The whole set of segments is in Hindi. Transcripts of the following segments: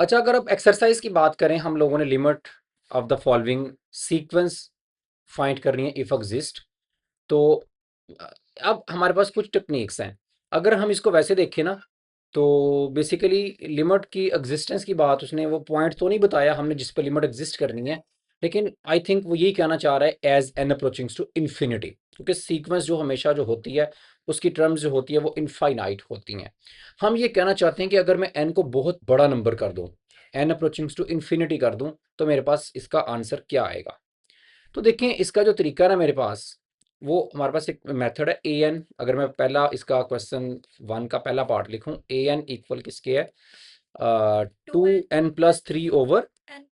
अच्छा, अगर अब एक्सरसाइज की बात करें, हम लोगों ने limit of the following sequence find करनी है इफ एग्जिस्ट। तो अ, अब हमारे पास कुछ टेक्निक्स हैं। अगर हम इसको वैसे देखें ना, तो बेसिकली लिमिट की एग्जिस्टेंस की बात, उसने वो पॉइंट तो नहीं बताया हमने जिस पर लिमिट एग्जिस्ट करनी है, लेकिन आई थिंक वो यही कहना चाह रहा है as an approachings to infinity, क्योंकि सीक्वेंस जो हमेशा जो होती है उसकी टर्म्स जो होती है वो इनफाइनाइट होती हैं। हम ये कहना चाहते हैं कि अगर मैं एन को बहुत बड़ा नंबर कर दूं, एन अप्रोचिंग्स टू इन्फिनिटी कर दूं, तो मेरे पास इसका आंसर क्या आएगा। तो देखें, इसका जो तरीका है ना मेरे पास, वो हमारे पास एक मेथड है ए एन। अगर मैं पहला इसका क्वेश्चन वन का पहला पार्ट लिखूं, ए एन इक्वल किसके है, two N plus three over N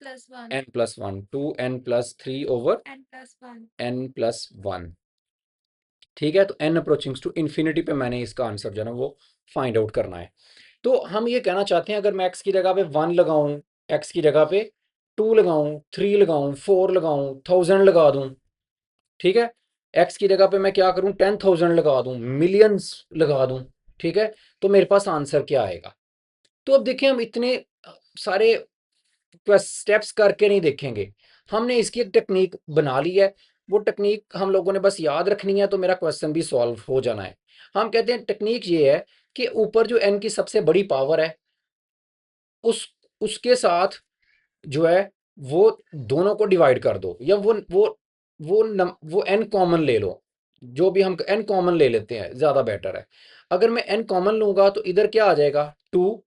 plus one, two N plus three over N plus one. ठीक है, तो एन अप्रोचिंग्स टू इन्फिनिटी पे मैंने इसका आंसर जो है ना वो फाइंड आउट करना है। तो हम ये कहना चाहते हैं, अगर मैं एक्स की जगह पे वन लगाऊं, एक्स की जगह पे टू लगाऊं, थ्री लगाऊं, फोर लगाऊं, थाउजेंड लगा दूं, ठीक है, एक्स की जगह पे मैं क्या करूं, 10,000 लगा दूं, मिलियंस लगा दूं, ठीक है, तो मेरे पास आंसर क्या आएगा। तो अब देखिए, हम इतने सारे स्टेप्स करके नहीं देखेंगे, हमने इसकी एक टेक्निक बना ली है। वो टेक्निक हम लोगों ने बस याद रखनी है, तो मेरा क्वेश्चन भी सॉल्व हो जाना है। हम कहते हैं टेक्निक ये है कि ऊपर जो एन की सबसे बड़ी पावर है, उस उसके साथ जो है वो दोनों को डिवाइड कर दो, या वो एन कॉमन ले लो। जो भी हम एन कॉमन ले लेते हैं ज़्यादा बेटर है। अगर मैं एन कॉमन लूंगा तो इधर क्या आ जाएगा, two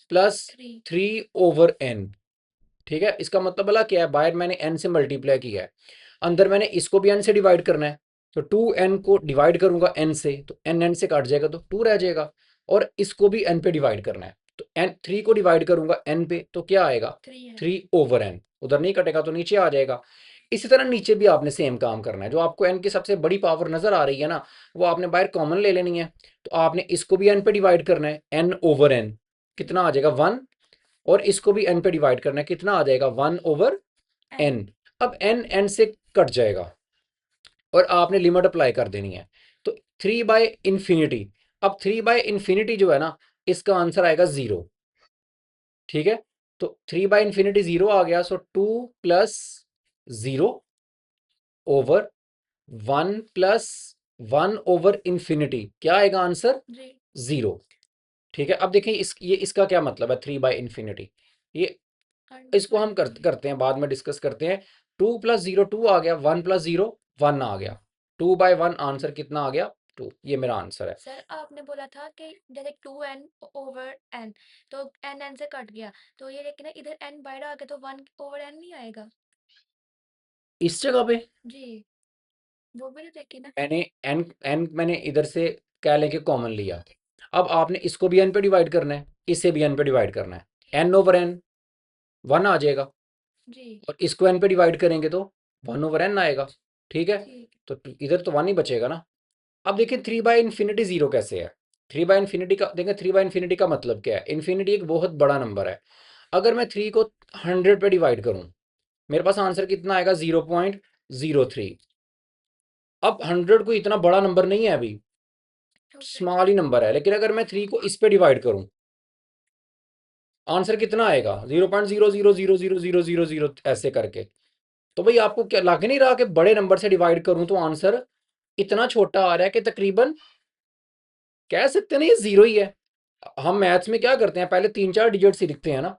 plus three over N. ठीक है, इसका मतलब भला क्या है, बाहर मैंने एन से मल्टीप्लाई किया है, अंदर मैंने इसको भी एन से डिवाइड करना है। तो टू एन को डिवाइड करूंगा एन से, तो एन एन से काट जाएगा तो टू रह जाएगा, और इसको भी एन पे डिवाइड करना है, तो एन थ्री को डिवाइड करूंगा एन पे, तो क्या आएगा, थ्री ओवर एन। उधर नहीं कटेगा तो नीचे आ जाएगा। इसी तरह नीचे भी आपने सेम काम करना है। जो आपको एन की सबसे बड़ी पावर नजर आ रही है ना, वो आपने बाहर कॉमन ले लेनी है, तो आपने इसको भी एन पे डिवाइड करना है, एन ओवर एन कितना आ जाएगा, वन, और इसको भी एन पे डिवाइड करना है, कितना आ जाएगा, वन ओवर एन। अब एन एन से कट जाएगा और आपने लिमिट अप्लाई कर देनी है, तो थ्री बाय इंफिनिटी। अब थ्री बाय इंफिनिटी जो है ना, इसका आंसर आएगा जीरो। ठीक है, तो थ्री बाय इंफिनिटी जीरो आ गया, so two plus zero over one plus one over infinity, क्या आएगा आंसर, जीरो। ठीक है, अब देखिए ये इसका क्या मतलब है, थ्री बाय इंफिनिटी, ये इसको हम करते हैं, बाद में डिस्कस करते हैं। टू प्लस जीरो टू आ गया, वन प्लस जीरो वन आ गया, टू बाय वन आंसर कितना आ गया, टू। ये मेरा आंसर है। सर आपने बोला था कि जैसे 2n/n, तो n n से कट गया, तो ये लेकिन इधर n बाहर आ गया तो 1/n नहीं आएगा। इस जगह पे जी, वो भी तो देखिए ना। मैंने एन एन मैंने इधर से क्या लेके कॉमन लिया, अब आपने इसको भी एन पे डिवाइड करना है, इसे भी एन पे डिवाइड करना है, एन ओवर एन वन आ जाएगा, जी और इसको एन पे डिवाइड करेंगे तो वन ओवर एन आएगा। ठीक है, ठीक। तो इधर तो वन ही बचेगा ना। अब देखिए, थ्री बाय इन्फिनिटी जीरो कैसे है। थ्री बाय इन्फिनिटी का देखिए, थ्री बाय इन्फिनिटी का मतलब क्या है, इन्फिनिटी एक बहुत बड़ा नंबर है। अगर मैं थ्री को हंड्रेड पे डिवाइड करूं, मेरे पास आंसर कितना आएगा, 0.03। अब हंड्रेड कोई इतना बड़ा नंबर नहीं है अभी, ओके। स्मॉल ही नंबर है, लेकिन अगर मैं थ्री को इस पे डिवाइड करूं, आंसर कितना आएगा, 0.000000 ऐसे करके। तो भाई आपको क्या लग नहीं रहा कि बड़े नंबर से डिवाइड करूं तो आंसर इतना छोटा आ रहा है कि तकरीबन कह सकते हैं ना ये जीरो ही है। हम मैथ्स में क्या करते हैं, पहले तीन चार डिजिट्स ही लिखते हैं ना,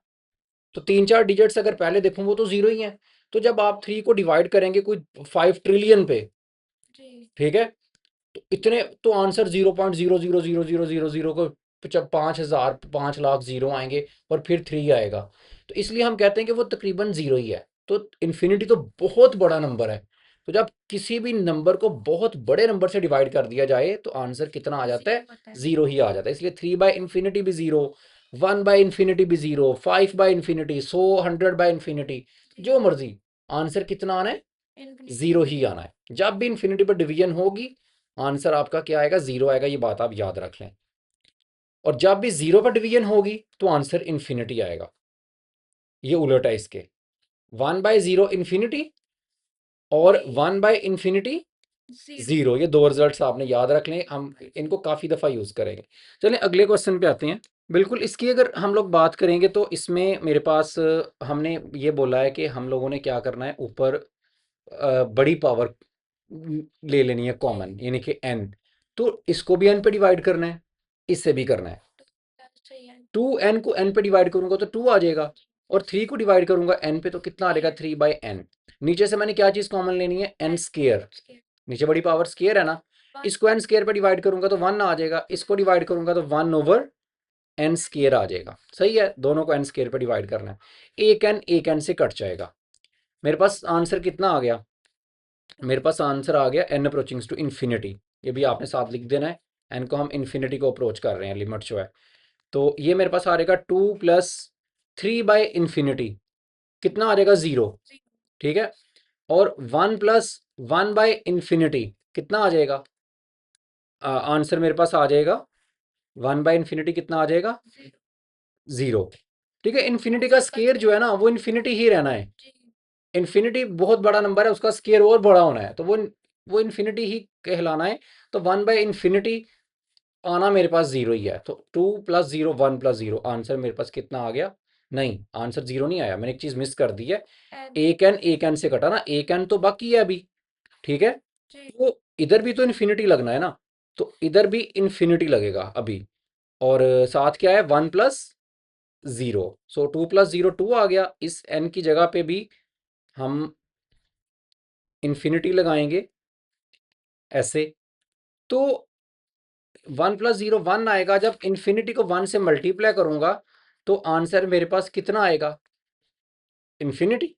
तो तीन चार डिजिट्स अगर पहले देखूं वो तो जीरो ही है। तो जब आप थ्री को डिवाइड करेंगे कोई 5 ट्रिलियन पे, जी ठीक है, तो इतने तो आंसर 0.000000 को 5,000 5 लाख जीरो आएंगे, और फिर थ्री आएगा। तो इसलिए हम कहते हैं कि वो तकरीबन जीरो ही है। तो इन्फिनिटी तो बहुत बड़ा नंबर है। तो जब किसी भी नंबर को बहुत बड़े नंबर से डिवाइड कर दिया जाए तो आंसर कितना आ जाता जीरो है, होता है। जीरो ही आ जाता है। इसलिए थ्री बाय इन्फिनिटी भी जीरो, वन बाय इन्फिनिटी भी जीरो, फाइव बाय इन्फिनिटी, सौ, हंड्रेड बाय इन्फिनिटी, जी जो मर्जी, आंसर कितना आना है, इन्फिनिटी। जीरो ही आना है। जब भी इन्फिनिटी पर डिवीजन होगी, आंसर आपका क्या आएगा, जीरो आएगा, ये बात आप याद रख लें। और जब भी जीरो पर डिवीजन होगी तो आंसर इन्फिनिटी आएगा। ये उलट है इसके, वन बाय जीरो इन्फिनिटी, और one by infinity zero. Zero, ये दो रिजल्ट्स आपने याद रख लें, हम इनको काफी दफा यूज करेंगे। चलें अगले क्वेश्चन पे आते हैं। बिल्कुल, इसकी अगर हम लोग बात करेंगे तो इसमें मेरे पास हमने ये बोला है कि हम लोगों ने क्या करना है, ऊपर बड़ी पावर ले लेनी है जी। कॉमन, यानी कि n। तो इसको भी n पे डिवाइड करना है, इससे भी करना है। सही है। 2n को n पे डिवाइड करूंगा तो 2 आ जाएगा, और 3 को डिवाइड करूंगा n पे तो कितना आ जाएगा, 3/n। नीचे से मैंने क्या चीज़ कॉमन लेनी है, n स्केयर। नीचे बड़ी पावर स्केयर है ना, इसको n स्केयर पे डिवाइड करूंगा तो 1 आ जाएगा, इसको डिवाइड करूंगा तो 1/n स्केयर आ जाएगा। सही है, दोनों को n स्केयर पे डिवाइड करना है। एक n से कट जाएगा। मेरे पास आंसर कितना आ गया, मेरे पास आंसर आ गया n अप्रोचिंग्स टू इन्फिनिटी। ये भी आपने साथ लिख देना है, n को हम इन्फिनिटी को अप्रोच कर रहे हैं, लिमिट जो है। तो ये मेरे पास आ जाएगा 2 + 3/इन्फिनिटी, कितना आ जाएगा, 0। ठीक है, और 1 + 1/इन्फिनिटी कितना आ जाएगा, आंसर मेरे पास आ जाएगा 1/इन्फिनिटी कितना आ जाएगा, 0। ठीक है, इन्फिनिटी का स्केयर जो है ना वो इन्फिनिटी ही रहना है। इन्फिनिटी बहुत बड़ा नंबर है, उसका स्केयर और बड़ा होना है, तो वो इन्फिनिटी ही कहलाना है। तो 1/इन्फिनिटी आना मेरे पास 0 ही है। तो 2 + 0 1 + 0, आंसर मेरे पास कितना आ गया, नहीं आंसर 0 नहीं आया, मैंने एक चीज़ मिस कर दी है। एक एन से कटा ना, एक एन तो बाकी है अभी। ठीक है, तो इधर भी तो इन्फिनिटी लगना है ना, तो इधर भी इन्फिनिटी लगेगा अभी। और साथ क्या है, 1 + 0, सो 2 + 0 2 आ गया। इस n की जगह पे भी हम इन्फिनिटी लगाएंगे ऐसे। तो 1 + 0 1 आएगा, जब इन्फिनिटी को 1 से मल्टीप्लाई करूंगा तो आंसर मेरे पास कितना आएगा, इन्फिनिटी।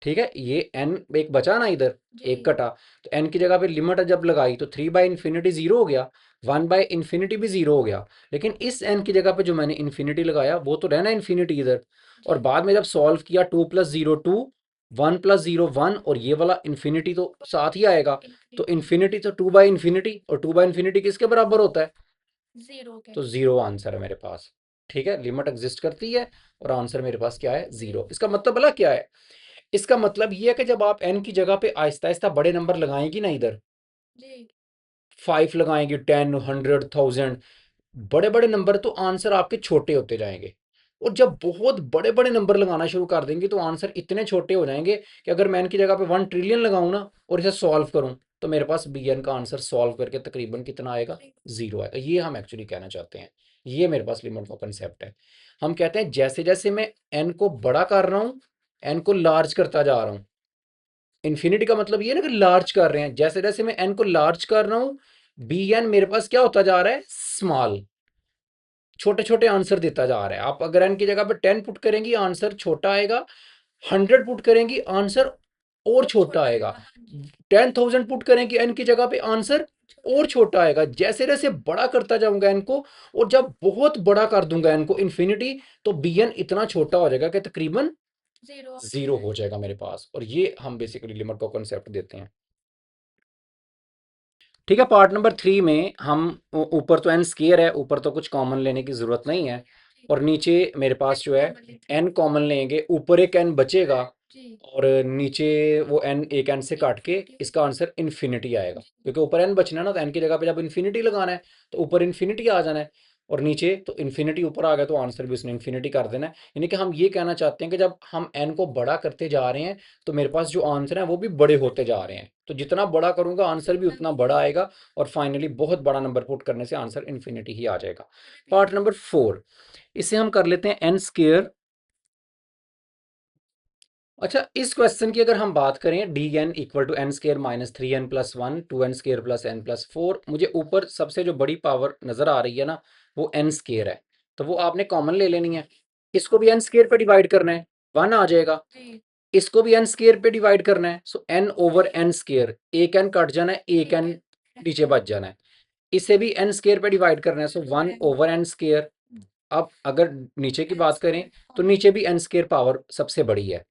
ठीक है, ये n एक बचा ना इधर, एक कटा, तो n की जगह पे लिमिट जब लगाई तो 3/इन्फिनिटी 0 हो गया, 1/इन्फिनिटी भी 0 हो गया। लेकिन इस n की जगह पे जो मैंने इन्फिनिटी लगाया वो तो रहना इन्फिनिटी इधर। और बाद में जब सॉल्व किया, 2 + 0 2, 1 + 0 1, और ये वाला इन्फिनिटी तो साथ ही आएगा। तो इन्फिनिटी तो 2/इन्फिनिटी, और 2/इन्फिनिटी किसके बराबर होता है, तो 0 आंसर है मेरे पास। ठीक है, लिमिट एग्जिस्ट करती है, और आंसर मेरे पास क्या है, 0। इसका मतलब भला क्या है, इसका मतलब ये है कि जब आप n की जगह पे आहिस्ता आहिस्ता बड़े नंबर लगाएंगी ना, इधर 5 लगाएंगे, 10 100 1000, बड़े बड़े नंबर, तो आंसर आपके छोटे होते जाएंगे। और जब बहुत बड़े बड़े नंबर लगाना शुरू कर देंगे तो आंसर इतने छोटे हो जाएंगे कि अगर मैं n की जगह पे 1 ट्रिलियन लगाऊं ना और इसे सॉल्व करूं, तो मेरे पास bn का आंसर सॉल्व करके तकरीबन कितना आएगा, 0 आएगा। ये हम एक्चुअली कहना चाहते हैं, ये मेरे पास लिमिट का कंसेप्ट है। हम कहते हैं जैसे जैसे मैं n को बड़ा कर रहा हूँ, n को लार्ज करता जा रहा हूँ। इन्फिनिटी का मतलब ये ना कि लार्ज कर रहे हैं, जैसे जैसे मैं n को लार्ज कर रहा हूँ, बी एन मेरे पास क्या होता जा रहा है, स्मॉल, छोटे छोटे आंसर देता जा रहा है। आप अगर n की जगह पे 10 पुट करेंगी आंसर छोटा आएगा, 100 पुट करेंगी आंसर और छोटा आएगा, 10,000 पुट करेंगी n की जगह पे आंसर और छोटा आएगा। जैसे जैसे बड़ा करता जाऊंगा n को, और जब बहुत बड़ा कर दूंगा n को इन्फिनिटी, तो बी एन इतना छोटा हो जाएगा कि तकरीबन 0 हो जाएगा मेरे पास। और ये हम बेसिकली लिमिट का कॉन्सेप्ट देते हैं। ठीक है, पार्ट नंबर 3 में हम ऊपर तो एन स्केयर है, ऊपर तो कुछ कॉमन लेने की ज़रूरत नहीं है, और नीचे मेरे पास जो है एन कॉमन लेंगे, ऊपर एक एन बचेगा, और नीचे वो एन एक एन से काट के इसका आंसर इन्फिनिटी आएगा, क्योंकि ऊपर एन बचना है ना, तो एन की जगह पे जब इन्फिनिटी लगाना है तो ऊपर इन्फिनिटी आ जाना है, और नीचे तो इन्फिनिटी ऊपर आ गया तो आंसर भी उसने इन्फिनिटी कर देना है। यानी कि हम ये कहना चाहते हैं कि जब हम एन को बड़ा करते जा रहे हैं तो मेरे पास जो आंसर है वो भी बड़े होते जा रहे हैं, तो जितना बड़ा करूंगा आंसर भी उतना बड़ा आएगा, और फाइनली बहुत बड़ा नंबर पुट करने से आंसर इन्फिनिटी ही आ जाएगा। पार्ट नंबर 4, इसे हम कर लेते हैं एन स्केयर। अच्छा, इस क्वेश्चन की अगर हम बात करें, D N equal to N square -3n+1 2n square +n+4, मुझे ऊपर सबसे जो बड़ी पावर नजर आ रही है ना वो एन स्केयर है, तो वो आपने कॉमन ले लेनी है। इसको भी एन स्केयर पे डिवाइड करना है, 1 आ जाएगा। इसको भी एन स्केयर पे डिवाइड करना है, सो एन ओवर एन स्केयर, एक एन कट जाना है, एक एन नीचे बच जाना है। इसे भी एन स्केयर पे डिवाइड करना है, सो 1/n स्केयर। अब अगर नीचे की बात करें तो नीचे भी एन स्केयर पावर सबसे बड़ी है।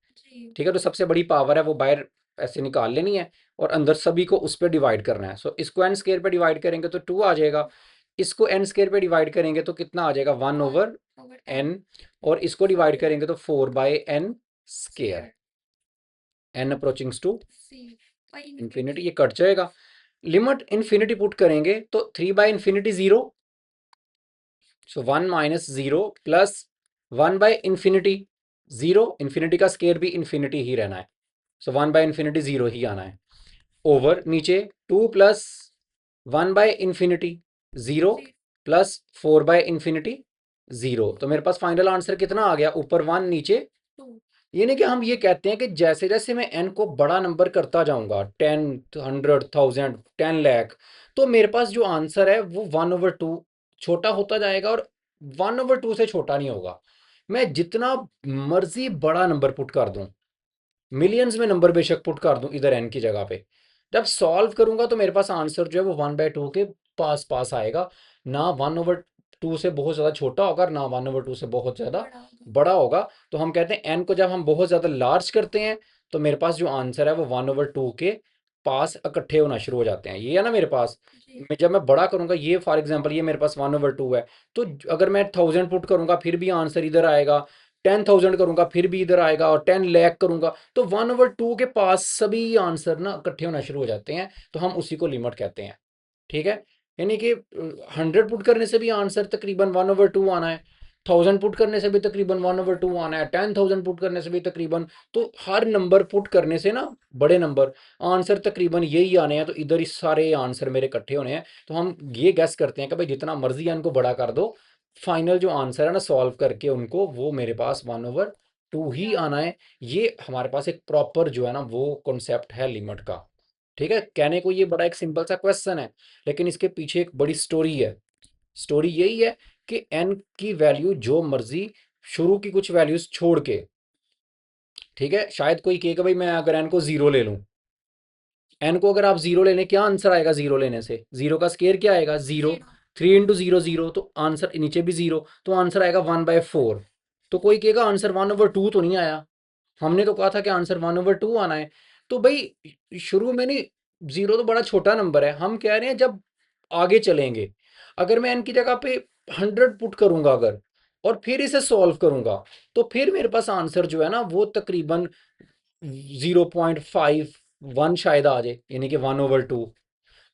ठीक है, तो सबसे बड़ी पावर है वो बाहर ऐसे निकाल लेनी है, और अंदर सभी को उस पर डिवाइड करना है। सो इसको एन स्केयर पे डिवाइड करेंगे तो 2 आ जाएगा, इसको एन स्केयर पे डिवाइड करेंगे तो कितना आ जाएगा, 1/n, और इसको डिवाइड करेंगे तो 4/n square, n approachings to infinity, ये कट जाएगा। लिमिट इन्फिनिटी पुट करेंगे तो 3/इन्फिनिटी 0, so 1 minus 0 plus 1 by infinity, 0 infinity का स्केयर भी इन्फिनिटी ही रहना है, सो 1 बाय इन्फिनिटी 0 ही आना है, ओवर नीचे 2 plus 1 by infinity 0 plus 4 bye infinity 0। तो मेरे पास फाइनल आंसर कितना आ गया, ऊपर 1 नीचे 2। ये नहीं कि हम ये कहते हैं कि जैसे जैसे मैं एन को बड़ा नंबर करता जाऊंगा 10, 100,000, 10 लाख, तो मेरे पास जो आंसर है वो 1/2 छोटा होता जाएगा और 1/2 से छोटा नहीं होगा। मैं जितना मर्जी बड़ा नंबर पुट कर दूं, मिलियंस में नंबर बेशक पुट कर दूं इधर एन की जगह पे, जब सॉल्व करूंगा तो मेरे पास आंसर जो है वो 1/2 के पास पास आएगा, ना 1/2 से बहुत ज़्यादा छोटा होगा ना 1/2 से बहुत ज़्यादा बड़ा होगा। बड़ा होगा। तो हम कहते हैं एन को जब हम बहुत ज़्यादा लार्ज करते हैं तो मेरे पास जो आंसर है वो 1/2 के पास इकट्ठे होना शुरू हो जाते हैं, ये है ना मेरे पास। जी। मैं जब मैं बड़ा करूंगा, ये फॉर एग्जांपल ये मेरे पास 1/2 है, तो अगर मैं 1000 पुट करूंगा फिर भी आंसर इधर आएगा, 10,000 करूंगा फिर भी इधर आएगा, और 10 लाख करूंगा तो 1/2 के पास सभी आंसर ना इकट्ठे होना शुरू हो जाते हैं, तो हम उसी को लिमिट कहते हैं। ठीक है, यानी कि 100 पुट करने से भी आंसर तकरीबन 1/2 आना है, 1000 पुट करने से भी तकरीबन 1/2 आना है, 10,000 पुट करने से भी तकरीबन, तो हर नंबर पुट करने से ना बड़े नंबर आंसर तकरीबन यही आने हैं, तो इधर ही सारे आंसर मेरे इकट्ठे होने हैं। तो हम ये गैस करते हैं कि भाई जितना मर्जी है इनको बड़ा कर दो, फाइनल जो आंसर है ना सॉल्व करके उनको, वो मेरे पास 1/2 ही आना है। ये हमारे पास एक प्रॉपर जो है ना वो कॉन्सेप्ट है लिमिट का। ठीक है, कहने को ये बड़ा एक सिंपल सा क्वेश्चन है, लेकिन इसके पीछे एक बड़ी स्टोरी है। स्टोरी यही है कि एन की वैल्यू जो मर्जी, शुरू की कुछ वैल्यूज छोड़ के, ठीक है, शायद कोई कहेगा भाई मैं अगर एन को जीरो ले लूं, एन को अगर आप जीरो लेने, क्या आंसर आएगा जीरो लेने से, जीरो का स्केयर क्या आएगा, जीरो, 0। 3 × 0 0, तो आंसर नीचे भी जीरो, तो आंसर आएगा 1/4। तो कोई कहेगा आंसर 1/2 तो नहीं आया, हमने तो कहा था कि आंसर 1/2 आना है। तो भाई शुरू में नहीं, जीरो तो बड़ा छोटा नंबर है, हम कह रहे हैं जब आगे चलेंगे, अगर मैं इनकी जगह पे 100 पुट करूंगा अगर, और फिर इसे सॉल्व करूंगा, तो फिर मेरे पास आंसर जो है ना वो तकरीबन 0.51 शायद आ जाए, यानी कि 1/2।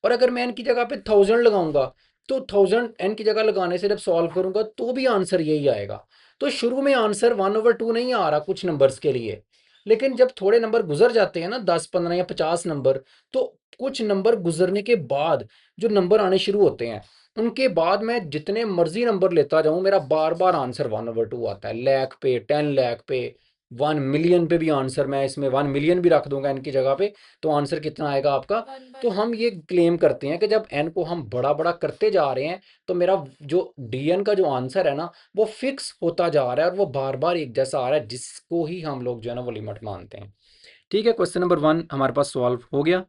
और अगर मैं इनकी जगह पे 1000 लगाऊंगा, तो 1000 एन की जगह लगाने से जब सॉल्व करूंगा तो भी आंसर यही आएगा। तो शुरू में आंसर 1/2 नहीं आ रहा कुछ नंबर्स के लिए, लेकिन जब थोड़े नंबर गुजर जाते हैं ना, 10, 15 या 50 नंबर, तो कुछ नंबर गुजरने के बाद जो नंबर आने शुरू होते हैं, उनके बाद मैं जितने मर्जी नंबर लेता जाऊं मेरा बार बार आंसर 1/2 आता है, लाख पे, 10 लाख पे, 1 मिलियन पे भी आंसर, मैं इसमें 1 मिलियन भी रख दूंगा इनकी जगह पे, तो आंसर कितना आएगा आपका। वन तो बाय हम ये क्लेम करते हैं कि जब एन को हम बड़ा बड़ा करते जा रहे हैं, तो मेरा जो डीएन का जो आंसर है ना वो फिक्स होता जा रहा है, और वो बार बार एक जैसा आ रहा है, जिसको ही हम लोग जो है ना वो लिमिट मानते हैं। ठीक है, क्वेश्चन नंबर 1 हमारे पास सॉल्व हो गया।